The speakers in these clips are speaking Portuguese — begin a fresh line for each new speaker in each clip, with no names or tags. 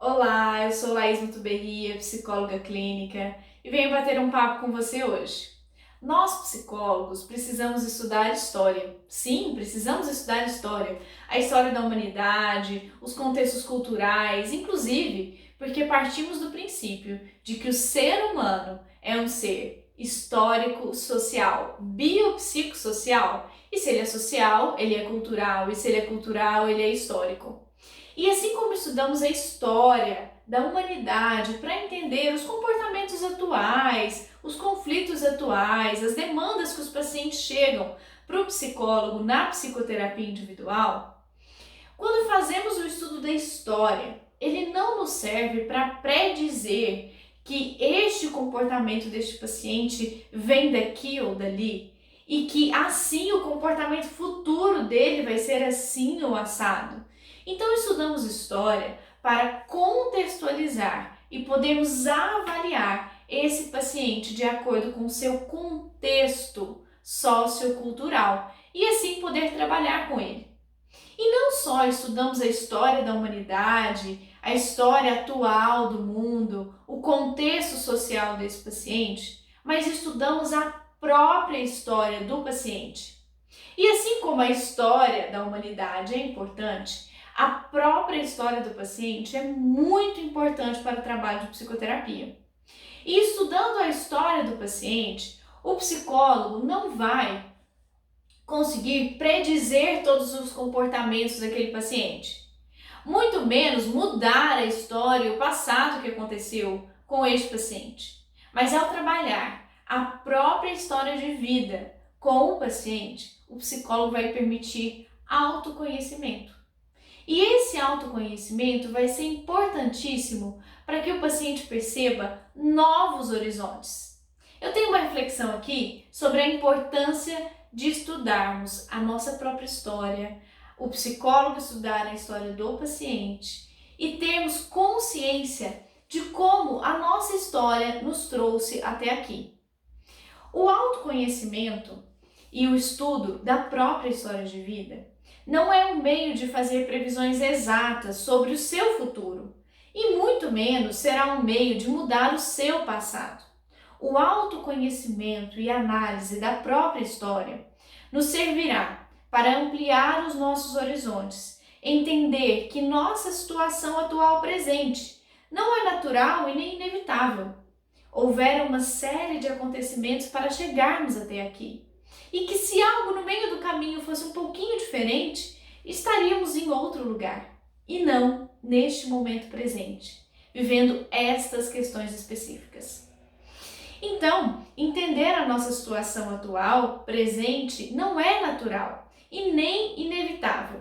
Olá, eu sou Laís Mutuberria, psicóloga clínica, e venho bater um papo com você hoje. Nós, psicólogos, precisamos estudar história. Sim, precisamos estudar história. A história da humanidade, os contextos culturais, inclusive porque partimos do princípio de que o ser humano é um ser histórico-social, biopsicossocial. E se ele é social, ele é cultural, e se ele é cultural, ele é histórico. E assim como estudamos a história da humanidade para entender os comportamentos atuais, os conflitos atuais, as demandas que os pacientes chegam para o psicólogo na psicoterapia individual, quando fazemos o estudo da história, ele não nos serve para predizer que este comportamento deste paciente vem daqui ou dali e que assim o comportamento futuro dele vai ser assim ou assado. Então estudamos história para contextualizar e podermos avaliar esse paciente de acordo com o seu contexto sociocultural e assim poder trabalhar com ele. E não só estudamos a história da humanidade, a história atual do mundo, o contexto social desse paciente, mas estudamos a própria história do paciente. E assim como a história da humanidade é importante, a própria história do paciente é muito importante para o trabalho de psicoterapia. E estudando a história do paciente, o psicólogo não vai conseguir predizer todos os comportamentos daquele paciente, muito menos mudar a história, o passado que aconteceu com este paciente. Mas ao trabalhar a própria história de vida com o paciente, o psicólogo vai permitir autoconhecimento. E esse autoconhecimento vai ser importantíssimo para que o paciente perceba novos horizontes. Eu tenho uma reflexão aqui sobre a importância de estudarmos a nossa própria história, o psicólogo estudar a história do paciente e termos consciência de como a nossa história nos trouxe até aqui. O autoconhecimento e o estudo da própria história de vida não é um meio de fazer previsões exatas sobre o seu futuro e muito menos será um meio de mudar o seu passado. O autoconhecimento e análise da própria história nos servirá para ampliar os nossos horizontes, entender que nossa situação atual presente não é natural e nem inevitável. Houveram uma série de acontecimentos para chegarmos até aqui. E que se algo no meio do caminho fosse um pouquinho diferente, estaríamos em outro lugar. E não neste momento presente, vivendo estas questões específicas. Então, entender a nossa situação atual, presente, não é natural e nem inevitável.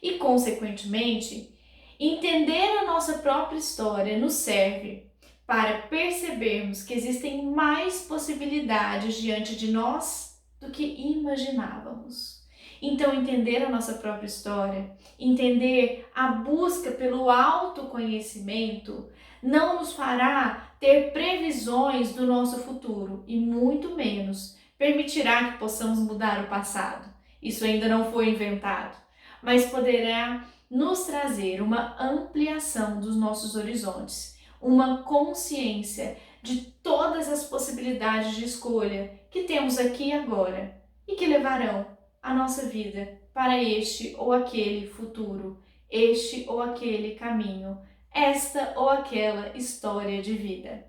E, consequentemente, entender a nossa própria história nos serve para percebermos que existem mais possibilidades diante de nós do que imaginávamos. Então, entender a nossa própria história, entender a busca pelo autoconhecimento, não nos fará ter previsões do nosso futuro e muito menos permitirá que possamos mudar o passado. Isso ainda não foi inventado, mas poderá nos trazer uma ampliação dos nossos horizontes, uma consciência de todas as possibilidades de escolha que temos aqui e agora e que levarão a nossa vida para este ou aquele futuro, este ou aquele caminho, esta ou aquela história de vida.